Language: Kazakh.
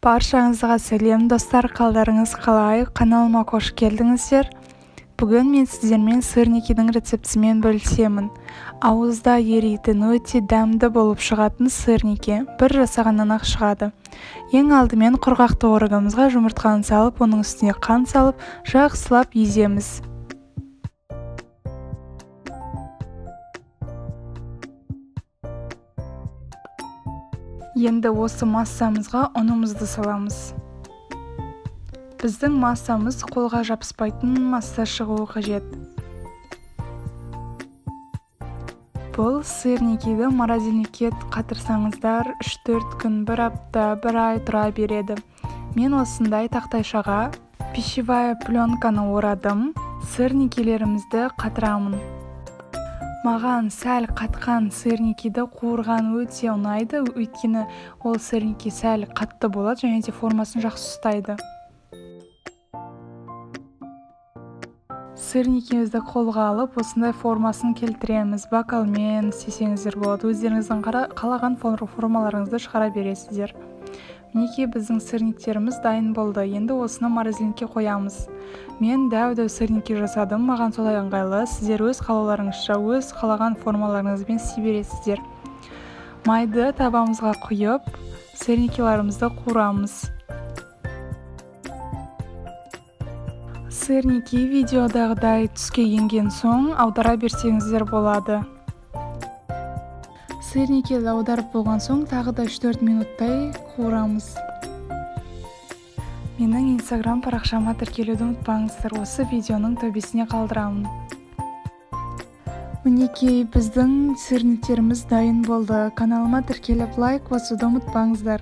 Баршаңызға сәлем достар, қалдарыңыз қалай? Каналыма қош келдіңіздер. Бүгін мен сіздермен сырникидің рецептісімен бөлісемін. Ауызда еритін, өте дәмді болып шығатын сырники бір жасағаннан-ақ шығады. Ең алдымен құрғақ творогымызға жұмыртқаны салып, оның үстіне қант салып, жақсылап еземіз. Енді осы массамызға ұнымызды саламыз. Біздің массамыз қолға жабыспайтын масса шығуы қажет. Бұл сырникиді морозильникке қатырсаңыздар 3-4 күн, бір апта, бір ай тұра береді. Мен осындай тақтайшаға пищевая пленканы орадым. Сырникилерімізді қатырамын. Маған сәл қатқан сырникиді қуырған өте ұнайды, өйткені ол сырники сәл қатты болады және де формасын жақсы ұстайды. Сырникимізді қолға алып, осындай формасын келтіреміз. Бокалмен істесеңіздер болады. Өздеріңіздің қалаған формаларыңызды шығара бересіздер. Мінекей біздің сырниктеріміз дайын болды. Енді осыны морозильникке қоямыз. Мен дәу сырники жасадым. Маған солай ыңғайлы. Сіздер өз қалауларыңызша, өз қалаған формаларыңызбен істей бересіздер. Майды табамызға құйып, сырникиларымызды қуырамыз. Сырники видеодағыдай түске енген соң аудара берсеңіздер болады. Сырникиді аударып болған соң тағы да 3-4 минуттай қуырамыз. Менің инстаграм парақшама тіркелуді ұмытпаңыздар, осы видеоның төбесіне қалдырамын. Мінекей біздің сырниктеріміз дайын болды. Каналыма тіркеліп лайк басуды ұмытпаңыздар.